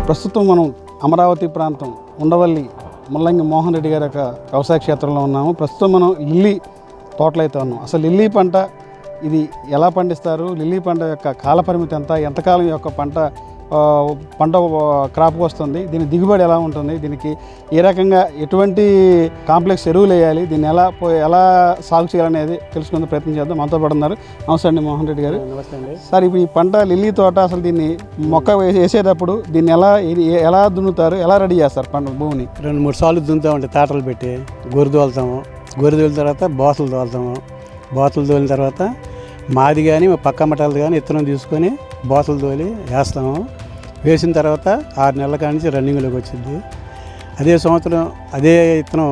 ప్రస్తుతం మనం అమరావతి ప్రాంతం ఉండవల్లి ముల్లంగి మోహన్ రెడ్డి గారి యొక్క వ్యవసాయ క్షేత్రంలో ఉన్నాము. ప్రస్తుతం మనం లిల్లీ తోటలు అయితే ఉన్నాం. అసలు లిల్లీ పంట ఇది ఎలా పండిస్తారు, లిల్లీ పంట యొక్క కాల పరిమితి ఎంతకాలం యొక్క పంట క్రాప్ వస్తుంది, దీని దిగుబడి ఎలా ఉంటుంది, దీనికి ఏ రకంగా ఎటువంటి కాంప్లెక్స్ ఎరువులు వేయాలి, దీన్ని ఎలా సాగు చేయాలనేది తెలుసుకునే ప్రయత్నం చేద్దాం. మనతో పడుతున్నారు. నమస్తే అండి మోహన్ రెడ్డి గారు. నమస్తే అండి సార్, ఇప్పుడు ఈ పంట లిల్లీ తోట అసలు దీన్ని మొక్క వేసేటప్పుడు దీన్ని ఎలా దున్నుతారు, ఎలా రెడీ చేస్తారు పంట భూమిని? 2-3 సార్లు దున్నుతామండి. తాటలు పెట్టి గొర్రె తోలుతాము. గొర్రె తోలిన తర్వాత బోతలు తోలుతాము. బోతలు తోలిన తర్వాత మాది కానీ పక్క మటాలది కానీ విత్తనం తీసుకొని బోతలు తోలి వేస్తాము. వేసిన తర్వాత 6 నెలల కాడి నుంచి రన్నింగ్లోకి వచ్చింది. అదే సంవత్సరం అదే విత్తనం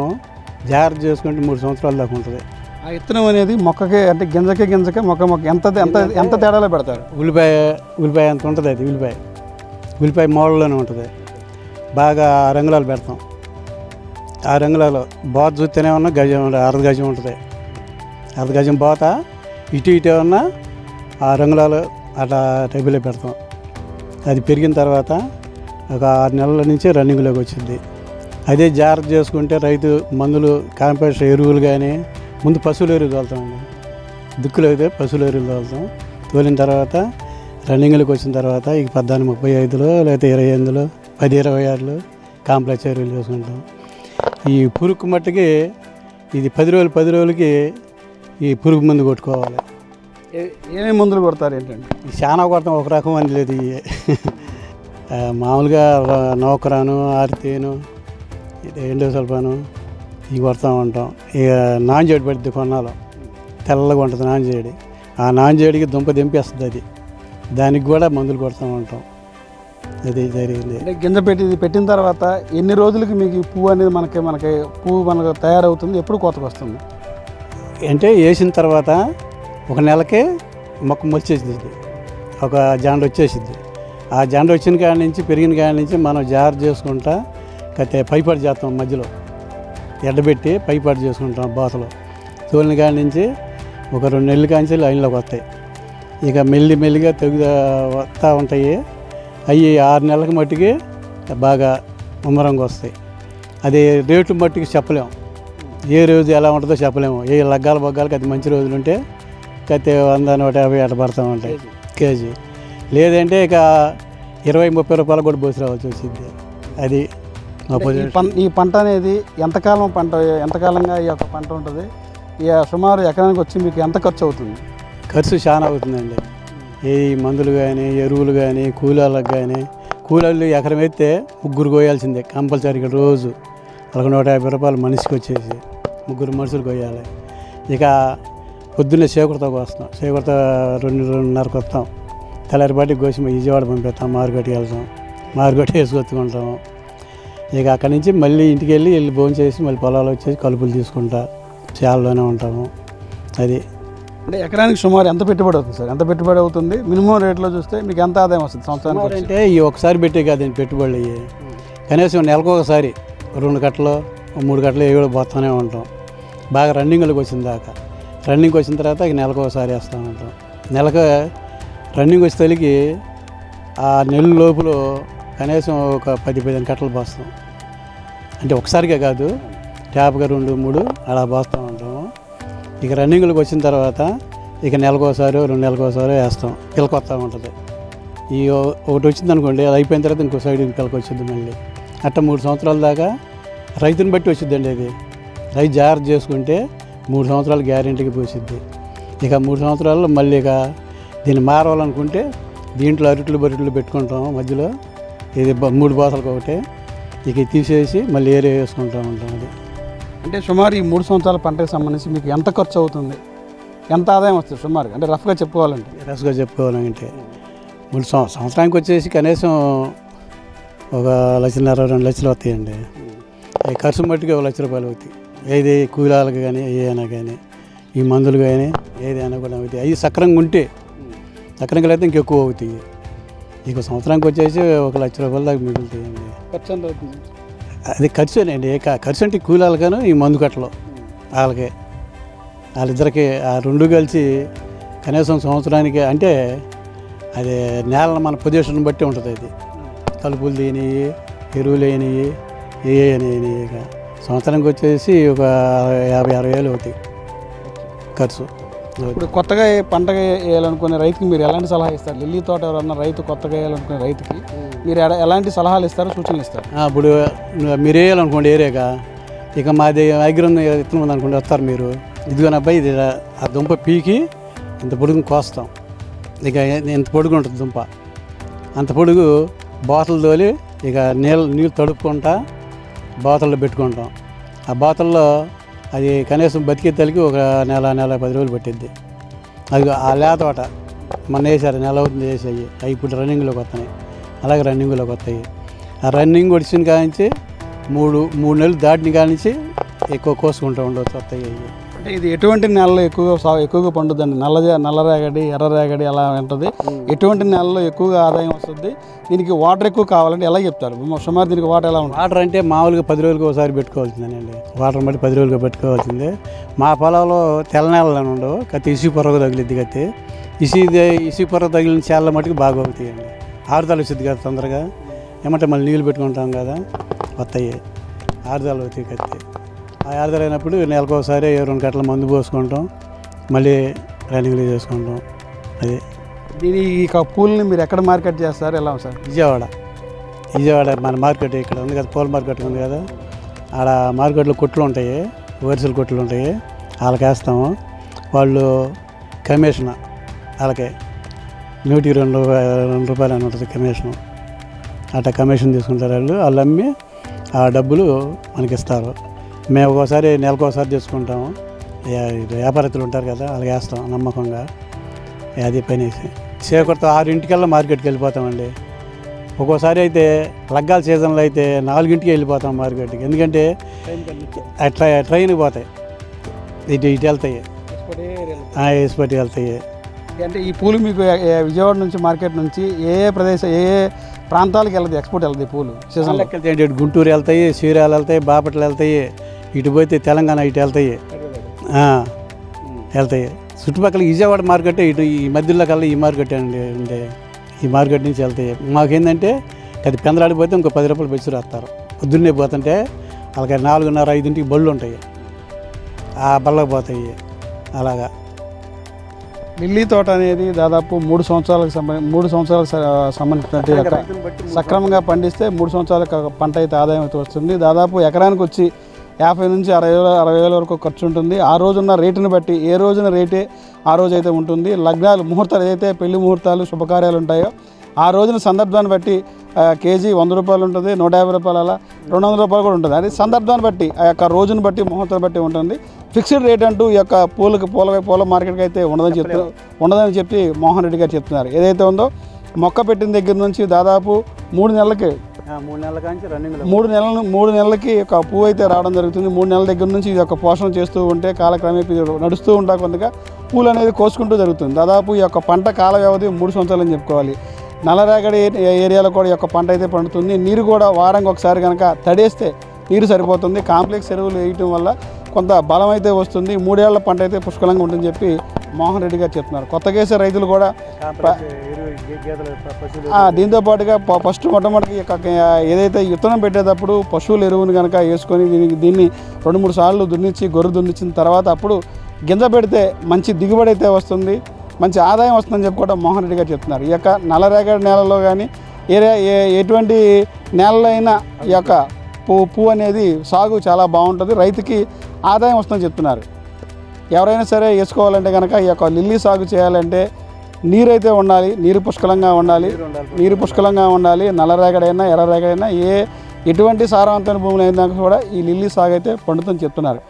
జాగ్రత్త చేసుకుంటే 3 సంవత్సరాల దాకా ఉంటుంది. ఆ విత్తనం అనేది మొక్కకి అంటే గింజకే మొక్క ఎంత తేడాలో పెడతారు? ఉల్లిపాయ అంత ఉంటుంది. అది ఉల్లిపాయ మోడల్లోనే ఉంటుంది. బాగా రంగులాలు పెడతాం. ఆ రంగులలో బోత చూస్తేనే ఉన్నా గజం అర్ధ గజం ఉంటుంది. అర్ధ గజం బోత ఇటు ఉన్నా ఆ రంగులాలు అట్లా టైపులో పెడతాం. అది పెరిగిన తర్వాత ఒక 6 నెలల నుంచి రన్నింగ్లోకి వచ్చింది. అదే జాగ్రత్త చేసుకుంటే రైతు మందులు కాంపోస్ట్ ఎరువులు కానీ ముందు పశువుల ఎరువులు తోలుతామండి. దిక్కులు అయితే పశువుల ఎరువులు తోలుతాం. తోలిన తర్వాత రన్నింగ్లోకి వచ్చిన తర్వాత ఇక 14-35లో లేకపోతే 28లో 10-26లో కాంప్లెక్స్ ఎరువులు చేసుకుంటాం. ఈ పురుగు మట్టుకి ఇది 10 రోజులకి ఈ పురుగు మందు కొట్టుకోవాలి. ఏమేమి మందులు కొడతారు ఏంటంటే? చాలా కొడతాం. ఒక రకం అని లేదు. మామూలుగా నౌకరాను, ఆర్తేను, ఎండోసల్ఫాను ఇవి కొడతా ఉంటాం. ఇక నాంజేడి పడుతుంది. కొన్నాళ్ళు తెల్లగా ఉంటుంది నాంజేడి. ఆ నాంజేడికి దుంప దింపేస్తుంది. అది దానికి కూడా మందులు కొడతా ఉంటాం. అది జరిగింది. అంటే గింజ పెట్టిన తర్వాత ఎన్ని రోజులకి మీకు పువ్వు అనేది మనకు తయారవుతుంది? ఎప్పుడు కోతకు వస్తుంది? అంటే వేసిన తర్వాత 1 నెలకే మొక్క మొలిచేసింది. ఒక జాండ వచ్చేసింది. ఆ జాండ వచ్చిన కాడి నుంచి పెరిగిన కాడి నుంచి మనం జాగ్రత్త చేసుకుంటా పైపాటు చేస్తాం. మధ్యలో ఎడ్డబెట్టి పైపాటు చేసుకుంటాం. బాసలో తోలిన కాడి నుంచి ఒక 2 నెలల కాంచి లైన్లోకి వస్తాయి. ఇక మెల్లిగా వస్తూ ఉంటాయి. అవి 6 నెలలకు మట్టికి బాగా ముమ్మరంగా వస్తాయి. అది రేట్లు మట్టికి చెప్పలేము. ఏ రోజు ఎలా ఉంటుందో చెప్పలేము. ఏ బగ్గాలకి అది మంచి రోజులు ఉంటే 100-150 అట్లా పడుతూ ఉంటాయి కేజీ. లేదంటే ఇక 20-30 రూపాయలు కూడా పోసి రావాల్సి వచ్చింది. అది ఈ పంట అనేది ఎంతకాలంగా ఈ యొక్క పంట ఉంటుంది? ఇక సుమారు ఎకరానికి వచ్చి మీకు ఎంత ఖర్చు అవుతుంది? ఖర్చు చాలా అవుతుందండి. ఈ మందులు కానీ ఎరువులు కానీ కూలీలకు కానీ కూలీలు ఎకరం అయితే 3 కోయాల్సిందే కంపల్సరీగా. రోజు 150 రూపాయలు మనిషికి వచ్చేసి 3 మనుషులు కోయాలి. ఇక పొద్దున్నే చేకూరతో కోస్తాం. చేకూరతో 2-2:30కి వస్తాం. తెల్లారిపాటికి కోసి విజయవాడ పంపిస్తాం. మార్కెట్కి వెళ్తాం. మార్కెట్ వేసుకొచ్చుకుంటాము. ఇక అక్కడి నుంచి మళ్ళీ ఇంటికి వెళ్ళి భోజనం చేసి మళ్ళీ పొలాలు వచ్చేసి కలుపులు తీసుకుంటా చేలలోనే ఉంటాము. అది అంటే ఎకరానికి సుమారు ఎంత పెట్టుబడి అవుతుంది సార్? ఎంత పెట్టుబడి అవుతుంది? మినిమం రేట్లో చూస్తే మీకు ఎంత ఆదాయం వస్తుంది సంవత్సరానికి? అంటే ఈ ఒకసారి పెట్టే కాదండి పెట్టుబడులు అయ్యి. కనీసం నెలకు ఒకసారి 2 కట్టలు 3 కట్టలు ఏవో పోతూనే ఉంటాం. బాగా రన్నింగ్లోకి వచ్చిన దాకా. రన్నింగ్ వచ్చిన తర్వాత ఇక నెలకు ఒకసారి వేస్తూ ఉంటాం. నెలకు రన్నింగ్ వచ్చేసరికి ఆ నెల లోపల కనీసం ఒక 10-15 కట్టలు పోస్తాం. అంటే ఒకసారిగా కాదు, ట్యాప్గా 2-3 అలా పోస్తూ ఉంటాము. ఇక రన్నింగ్లోకి వచ్చిన తర్వాత ఇక నెలకోసారి 2 నెలకోసారి వేస్తాం. పిలక వస్తూ ఉంటుంది. ఈ ఒకటి వచ్చింది అనుకోండి, అది అయిపోయిన తర్వాత ఇంకో సైడ్ పిలక వచ్చింది మళ్ళీ. అట్లా 3 సంవత్సరాల దాకా రైతుని బట్టి వచ్చిందండి. అది రైతు జాగ్రత్త చేసుకుంటే 3 సంవత్సరాలు గ్యారెంటీకి పోసిద్ది. ఇక 3 సంవత్సరాల్లో మళ్ళీ ఇక దీన్ని మారవాలనుకుంటే దీంట్లో అరట్లు పెట్టుకుంటాం. మధ్యలో ఇది 3 బాసలకు ఒకటే ఇక తీసేసి మళ్ళీ ఏరియా వేసుకుంటూ ఉంటాం. అది అంటే సుమారు ఈ 3 సంవత్సరాల పంటకు సంబంధించి మీకు ఎంత ఖర్చు అవుతుంది, ఎంత ఆదాయం వస్తుంది సుమారు? అంటే రఫ్గా చెప్పుకోవాలంటే 3 సంవత్సరానికి వచ్చేసి కనీసం ఒక 1,50,000-2 లక్షలు వస్తాయండి. ఖర్చు మట్టుకు 1 లక్ష రూపాయలు అవుతాయి. ఏది కూలాలకు కానీ ఏదైనా కానీ ఈ మందులు కానీ ఏదైనా కూడా అవుతాయి. అవి సక్రంగా ఉంటే, సక్రంగా అయితే ఇంకెక్కువ అవుతాయి. ఇక సంవత్సరానికి వచ్చేసి 1 లక్ష రూపాయల దాకా మిగులుతాయండి. ఖర్చు ఎంత అవుతుంది? అది ఖర్చునండి. ఖర్చు అంటే కూలాలకను ఈ మందు కట్టలు వాళ్ళిద్దరికి ఆ 2 కలిసి కనీసం సంవత్సరానికి అంటే అది నేల మన పొజిషన్ బట్టి ఉంటుంది. అది కలుపులు తీయనివి, ఎరువులు వేయనివి, ఏ అయినాయి. ఇక సంవత్సరానికి వచ్చేసి ఒక 50-60 వేలు అవుతాయి ఖర్చు. ఇప్పుడు కొత్తగా పంటగా వేయాలనుకునే రైతుకి మీరు ఎలాంటి సలహా ఇస్తారు? లిల్లీ తోట ఎవరన్నా రైతు కొత్తగా వేయాలనుకునే రైతుకి మీరు ఎలాంటి సలహాలు ఇస్తారు, సూచనలు ఇస్తారు? ఇప్పుడు మీరు వేయాలనుకోండి ఏరేగా, ఇక మాది దగ్గర విత్తనం ఉందనుకోండి, వస్తారు మీరు, ఇదిగోని అబ్బాయి ఇది ఆ దుంప పీకి ఇంత పొడుగు కోస్తాం, ఇక ఇంత పొడుగు ఉంటుంది దుంప, అంత పొడుగు బాతలు తోలి ఇక నీళ్ళు తడుపుకుంటా బాతల్లో పెట్టుకుంటాం. ఆ బాతల్లో అది కనీసం బతికే తల్లికి ఒక నెల 10 రోజులు పట్టిద్ది. అది ఆ లేతోట మొన్న వేసారు, నెల అవుతుంది వేసాయి, అవి ఇప్పుడు రన్నింగ్లోకి వస్తున్నాయి. అలాగే రన్నింగ్లోకి వస్తాయి. ఆ రన్నింగ్ వచ్చిన కానించి మూడు నెలలు దాటిన కానించి ఎక్కువ కోసుకుంటూ ఉండవచ్చు వస్తాయి. అంటే ఇది ఎటువంటి నెలలో ఎక్కువగా పండుద్దండి? నల్లరేగడి, ఎర్రరేగడి అలా ఉంటుంది. ఎటువంటి నెలలో ఎక్కువగా ఆదాయం వస్తుంది? దీనికి వాటర్ ఎక్కువ కావాలంటే ఎలా చెప్తారు? సుమారు దీనికి వాటర్ ఎలా ఉంటుంది? వాటర్ అంటే మామూలుగా 10 రోజులకి ఒకసారి పెట్టుకోవాల్సిందేనండి. వాటర్ బట్టి 10 రోజులుగా పెట్టుకోవాల్సిందే. మా పొలంలో తెల్ల నెలలు ఉండవు, కత్తి ఇసుక పొరగ తగిలిద్ది. కత్తి ఇసుక పొరగ తగిలిన చేళ్ళ మట్టుకు బాగా అవుతాయండి. ఆరుదల వచ్చింది కదా తొందరగా, ఏమంటే మళ్ళీ నీళ్ళు పెట్టుకుంటాం కదా, వస్తాయి ఆరుదల అవుతాయి. కత్తి ఆ ఆరుదల అయినప్పుడు నెలకు ఒకసారి 2 గంటల మందు పోసుకుంటాం, మళ్ళీ రన్నింగ్లు చేసుకుంటాం. అది దీని ఈ పూలని మీరు ఎక్కడ మార్కెట్ చేస్తారు, ఎలా సార్? విజయవాడ మన మార్కెట్ ఇక్కడ ఉంది కదా, పూల మార్కెట్ ఉంది కదా, ఆడ మార్కెట్లో కొట్లు ఉంటాయి, వరిసెల కొట్లు ఉంటాయి, వాళ్ళకి వేస్తాము. వాళ్ళు కమిషన్ వాళ్ళకి 102 రూపాయలు అని ఉంటుంది కమిషన్. అట్లా కమిషన్ తీసుకుంటారు వాళ్ళు అమ్మి ఆ డబ్బులు మనకి ఇస్తారు. మేము ఒక్కోసారి నెలకు ఒకసారి తీసుకుంటాము. వ్యాపారస్తులు ఉంటారు కదా, వాళ్ళకి వేస్తాం నమ్మకంగా. అది పనేసి చేకొడతా 6 మార్కెట్కి వెళ్ళిపోతామండి. ఒక్కోసారి అయితే లగ్గాల సీజన్లో అయితే 4 వెళ్ళిపోతాం మార్కెట్కి. ఎందుకంటే అట్లా ట్రైన్కి పోతాయి, ఇటు వెళ్తాయి, వేసిపట్టి వెళ్తాయి. అంటే ఈ పూలు మీకు విజయవాడ నుంచి మార్కెట్ నుంచి ఏ ప్రాంతాలకు వెళ్తుంది, ఎక్స్పోర్ట్ వెళ్తుంది పూలు సీజన్ లెక్క వెళ్తాయి? గుంటూరు వెళ్తాయి, చీరాలు వెళ్తాయి, బాపట్ల వెళ్తాయి, ఇటు పోతే తెలంగాణ ఇటు వెళ్తాయి. చుట్టుపక్కల విజయవాడ మార్కెట్ ఇటు ఈ మధ్యలో కల్లా ఈ మార్కెట్ అండి ఉండే. ఈ మార్కెట్ నుంచి వెళ్తాయి. మాకేంటంటే అది పెందలాడిపోతే ఇంకో 10 రూపాయలు పెంచి రాస్తారు. పొద్దున్నే పోతుంటే వాళ్ళకి 4:30-5 బళ్ళు ఉంటాయి, ఆ బళ్ళకు పోతాయి. అలాగా లిల్లీ తోట అనేది దాదాపు 3 సంవత్సరాలకు సంబంధించినట్టు సక్రమంగా పండిస్తే 3 సంవత్సరాలకు పంట అయితే ఆదాయం అయితే వస్తుంది. దాదాపు ఎకరానికి వచ్చి 50 నుంచి 60 వేల వరకు ఖర్చు ఉంటుంది. ఆ రోజున్న రేటుని బట్టి ఏ రోజున రేటే ఆ రోజు అయితే ఉంటుంది. లగ్నాలు ముహూర్తాలు ఏదైతే పెళ్లి ముహూర్తాలు శుభకార్యాలు ఉంటాయో ఆ రోజున సందర్భాన్ని బట్టి కేజీ 100 రూపాయలు ఉంటుంది, 150 రూపాయలు, అలా 200 రూపాయలు కూడా ఉంటుంది. అది సందర్భాన్ని బట్టి ఆ యొక్క రోజును బట్టి ముహూర్తాన్ని బట్టి ఉంటుంది. ఫిక్స్డ్ రేట్ అంటూ ఈ యొక్క పూల మార్కెట్కి అయితే ఉండదని చెప్పి మోహన్ రెడ్డి గారు చెప్తున్నారు. ఏదైతే ఉందో మొక్క పెట్టిన దగ్గర నుంచి దాదాపు 3 నెలలకి 3 నెలలకి ఒక పువ్వు అయితే రావడం జరుగుతుంది. 3 నెలల దగ్గర నుంచి ఇది ఒక పోషణ చేస్తూ ఉంటే కాలక్రమేపీ నడుస్తూ ఉంటా కొంతగా పూలు అనేది కోసుకుంటూ జరుగుతుంది. దాదాపు ఈ యొక్క పంట కాల వ్యవధి 3 సంవత్సరాలు అని చెప్పుకోవాలి. నల్లరేగడి ఏరియాలో కూడా ఈ యొక్క పంట అయితే పండుతుంది. నీరు కూడా వారానికి ఒకసారి కనుక తడేస్తే నీరు సరిపోతుంది. కాంప్లెక్స్ ఎరువులు వేయటం వల్ల కొంత బలం అయితే వస్తుంది. 3 ఏళ్ల పంట అయితే పుష్కలంగా ఉంటుందని చెప్పి మోహన్ రెడ్డి గారు చెప్తున్నారు. కొత్తగా వేసే రైతులు కూడా దీంతో పాటుగా ఫస్ట్ మొట్టమొదటి ఏదైతే విత్తనం పెట్టేటప్పుడు పశువుల ఎరువుని కనుక వేసుకొని దీన్ని 2-3 సార్లు గొర్రె దున్నించిన తర్వాత అప్పుడు గింజ పెడితే మంచి దిగుబడి అయితే వస్తుంది, మంచి ఆదాయం వస్తుందని చెప్పుకోవడం మోహన్ రెడ్డి గారు చెప్తున్నారు. ఈ యొక్క నల్లరేగడి నేలలో కానీ ఎటువంటి నేలలో అయినా ఈ యొక్క పువ్వు అనేది సాగు చాలా బాగుంటుంది, రైతుకి ఆదాయం వస్తుందని చెప్తున్నారు. ఎవరైనా సరే వేసుకోవాలంటే కనుక ఈ యొక్క లిల్లీ సాగు చేయాలంటే నీరైతే ఉండాలి, నీరు పుష్కలంగా ఉండాలి. నల్లరేగడైనా ఎర్రరేగడైనా ఎటువంటి సారవంతమైన భూములు అయినా కూడా ఈ లిల్లీ సాగు అయితే పండుతుందని చెప్తున్నారు.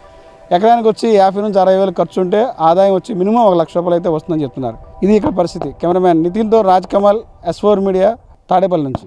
ఎకరానికి వచ్చి 50 నుంచి 60 వేలు ఖర్చు ఉంటే ఆదాయం వచ్చి మినిమం 1 లక్ష రూపాయలు అయితే వస్తుందని చెప్తున్నారు. ఇది ఇక్కడ పరిస్థితి. కెమెరామ్యాన్ నితిన్తో రాజ్ కమల్, S4 మీడియా, తాడేపల్లి నుంచి.